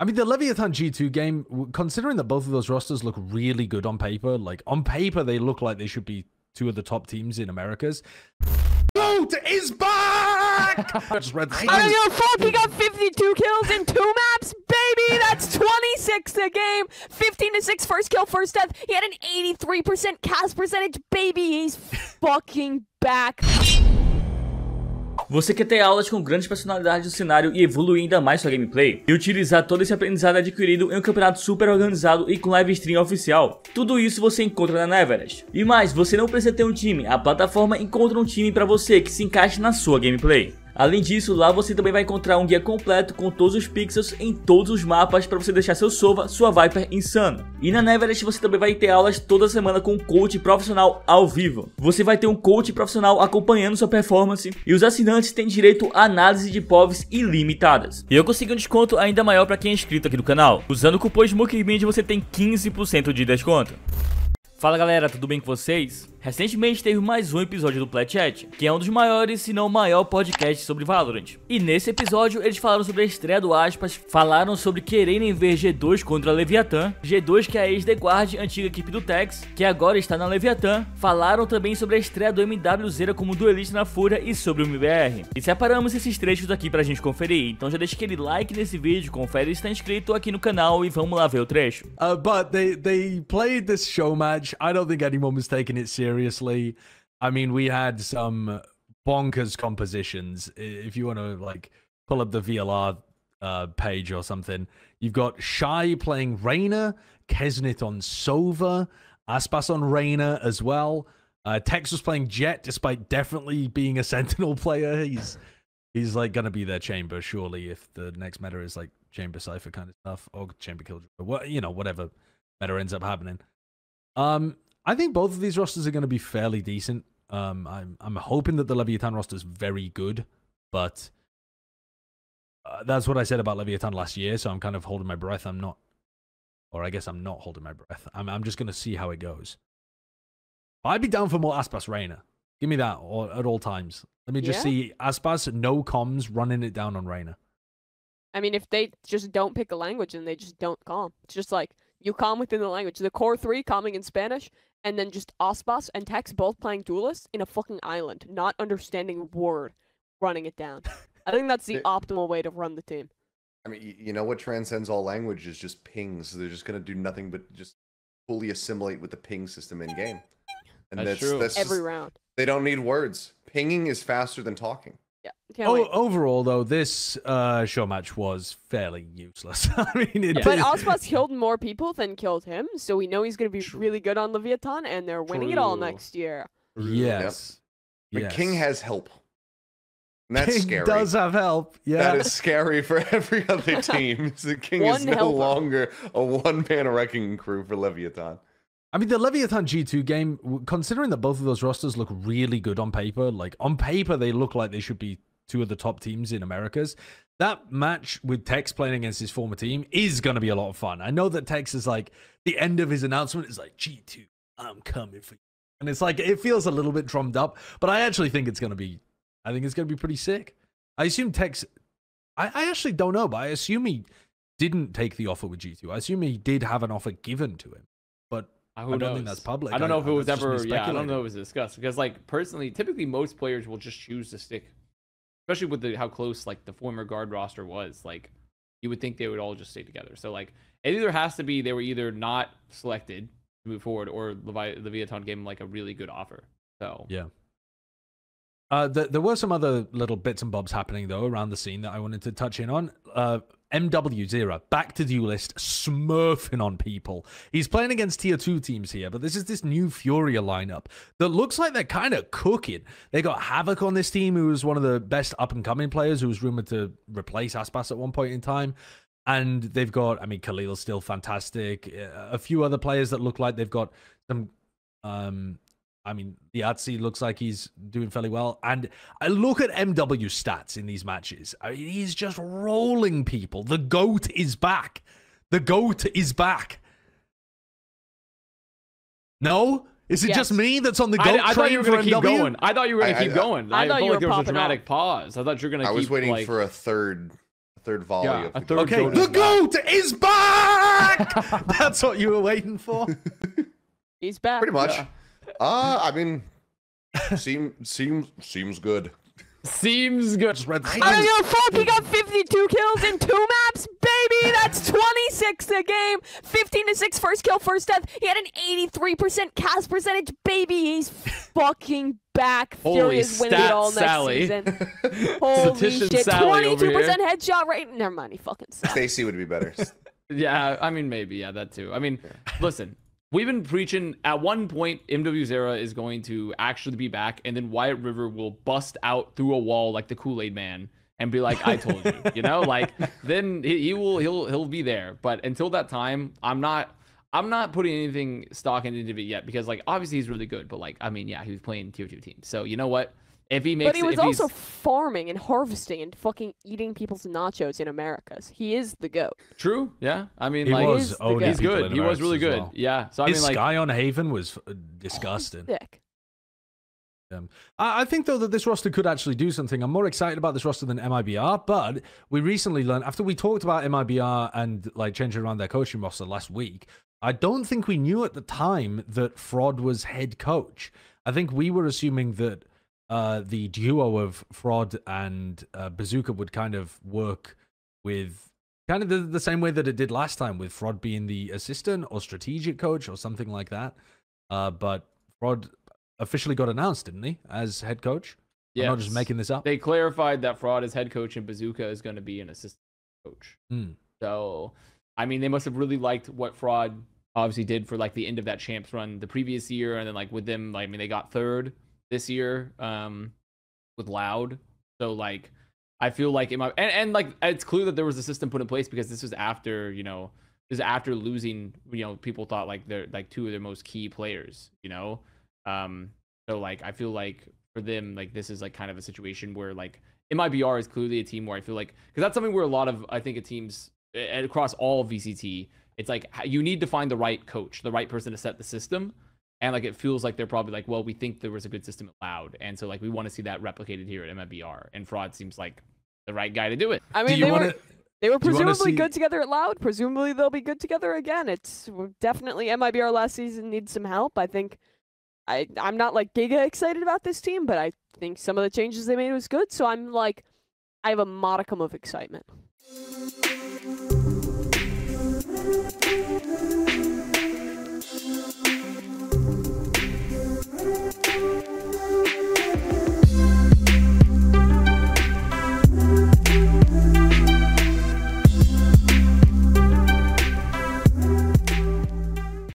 I mean, the Leviathan G2 game, considering that both of those rosters look really good on paper, like on paper, they look like they should be two of the top teams in Americas. Goat is back! I just read the fuck, he got 52 kills in 2 maps, baby! That's 26 a game! 15-6 first kill, first death. He had an 83% cast percentage, baby! He's fucking back. Você quer ter aulas com grandes personalidades do cenário e evoluir ainda mais sua gameplay? E utilizar todo esse aprendizado adquirido em um campeonato super organizado e com live stream oficial? Tudo isso você encontra na Analistas. E mais, você não precisa ter um time, a plataforma encontra um time para você que se encaixe na sua gameplay. Além disso, lá você também vai encontrar um guia completo com todos os pixels em todos os mapas para você deixar seu Sova, sua Viper insano. E na Analistas você também vai ter aulas toda semana com um coach profissional ao vivo. Você vai ter um coach profissional acompanhando sua performance e os assinantes têm direito a análise de POVs ilimitadas. E eu consegui um desconto ainda maior para quem é inscrito aqui no canal. Usando o cupom SMokemid você tem 15% de desconto. Fala galera, tudo bem com vocês? Recentemente teve mais um episódio do Playchat, que é um dos maiores, se não o maior podcast sobre Valorant. E nesse episódio eles falaram sobre a estreia do Aspas, falaram sobre quererem ver G2 contra a Leviathan, G2 que é a ex-The Guard, antiga equipe do Tex, que agora está na Leviathan. Falaram também sobre a estreia do MWZera como duelista na Fúria e sobre o MBR. E separamos esses trechos aqui pra gente conferir, então já deixa aquele like nesse vídeo, confere se está inscrito aqui no canal e vamos lá ver o trecho. But they played this show match. I don't think anyone was taking it seriously. I mean, we had some bonkers compositions. If you want to like pull up the VLR page or something, you've got Shy playing Reyna, Kesnit on Sova, Aspas on Reyna as well. Tex was playing Jet, despite definitely being a Sentinel player. He's like gonna be their Chamber surely if the next meta is like Chamber Cypher kind of stuff or Chamber Killjoy, what whatever meta ends up happening. I think both of these rosters are going to be fairly decent. I'm hoping that the Leviathan roster is very good, but that's what I said about Leviathan last year, so I'm kind of holding my breath. I'm not holding my breath. I'm just going to see how it goes. I'd be down for more Aspas Reyna. Give me that at all times. Let me just see Aspas, no comms, running it down on Reyna. I mean, if they just don't pick a language and they just don't calm. It's just like, you calm within the language. The core 3 calming in Spanish, and then just Aspas and Tex both playing duelist in a fucking island, not understanding a word, running it down. I think that's the optimal way to run the team. I mean, you know what transcends all language is just pings. They're just going to do nothing but just fully assimilate with the ping system in game. And that's true. That's every just, round. They don't need words. Pinging is faster than talking. Yeah. Overall, though, this show match was fairly useless. I mean, but Aspas killed more people than killed him, so we know he's going to be really good on Leviathan, and they're winning it all next year. Yes. Yep. But King has help. And that's King scary. Does have help. Yeah. That is scary for every other team. The King is no longer a one-man wrecking crew for Leviathan. I mean, the Leviathan G2 game, considering that both of those rosters look really good on paper, like on paper, they look like they should be two of the top teams in Americas. That match with Tex playing against his former team is going to be a lot of fun. I know that Tex is like, the end of his announcement is like, G2, I'm coming for you. And it's like, it feels a little bit drummed up, but I actually think it's going to be, pretty sick. I assume Tex, I actually don't know, but I assume he didn't take the offer with G2. I assume he did have an offer given to him, but I don't think that's public. I don't know if it was ever, I don't know if it was discussed, because like personally, typically most players will just choose to stick, especially with how close like the former guard roster was. Like you would think they would all just stay together. So like it either has to be they were either not selected to move forward, or Leviathan gave him like a really good offer. So yeah. There were some other little bits and bobs happening though around the scene that I wanted to touch in on. MWZera, back to duelist, smurfing on people. He's playing against tier 2 teams here, but this is this new Furia lineup that looks like they're kind of cooking. They got Havoc on this team, who was one of the best up-and-coming players, who was rumored to replace Aspas at one point in time. And they've got, I mean, Khalil's still fantastic. A few other players that look like they've got some... I mean, the Atsi looks like he's doing fairly well. And I look at MW stats in these matches. I mean, he's just rolling people. The GOAT is back. The GOAT is back. No? Is it just me that's on the GOAT I thought you were going to keep going. I thought you were going to keep going. I thought felt you like were there was a popping dramatic pause. I thought you were going to keep... I was waiting for a third third volley of the a third Okay, goat the is back. GOAT is back! That's what you were waiting for? He's back. Pretty much. Yeah. I mean, seems good. Seems good. Just read the I don't give a fuck. He got 52 kills in 2 maps, baby. That's 26 a game. 15-6 first kill, first death. He had an 83% cast percentage, baby. He's fucking back. Holy Furious winning it all stat, next Sally. season. Holy Statistician shit. Sally over 22% here. headshot rate. Never mind. He fucking sucks. Stacy would be better. Yeah, I mean, maybe. Yeah, that too. I mean, listen, we've been preaching at one point MWZera is going to actually be back, and then Wyatt River will bust out through a wall like the Kool-Aid man and be like, I told you, you know, like then he'll be there. But until that time, I'm not putting anything stock into it yet, because like obviously he's really good, but like I mean, yeah, he was playing tier 2 teams. So you know what? If he makes But he was if also he's farming and harvesting and fucking eating people's nachos in Americas. He is the GOAT. true, yeah. I mean, He like was He's the owning guy. he's people good. in He was Americas really as good. well. Yeah. So I His mean, like Sky on Haven was disgusting. Sick. I think, though, that this roster could actually do something. I'm more excited about this roster than MIBR, but we recently learned, after we talked about MIBR and like changing around their coaching roster last week, I don't think we knew at the time that Fraud was head coach. I think we were assuming that the duo of Fraud and Bazooka would kind of work with kind of the same way that it did last time, with Fraud being the assistant or strategic coach or something like that. But Fraud officially got announced, didn't he, as head coach? I'm not just yes. making this up. They clarified that Fraud is head coach and Bazooka is going to be an assistant coach. So, I mean, they must have really liked what Fraud obviously did for like the end of that champs run the previous year, and then like with them, like, I mean, they got third this year with Loud. So like, I feel like and like it's clear that there was a system put in place, because this was after, you know, this is after losing, you know, people thought like they're like 2 of their most key players, you know. So like I feel like for them, like this is like kind of a situation where like MIBR is clearly a team where I feel like, because that's something where a lot of I think teams across all VCT, it's like you need to find the right coach, the right person to set the system, and like it feels like they're probably like, well, we think there was a good system at Loud, and so like we want to see that replicated here at MIBR, and Fraud seems like the right guy to do it. I mean, Do you they want were to? They were Do you wanna presumably see- good together at Loud. Presumably they'll be good together again. It's definitely MIBR last season needs some help. I think I'm not like giga excited about this team, but I think some of the changes they made was good. So I'm like, I have a modicum of excitement.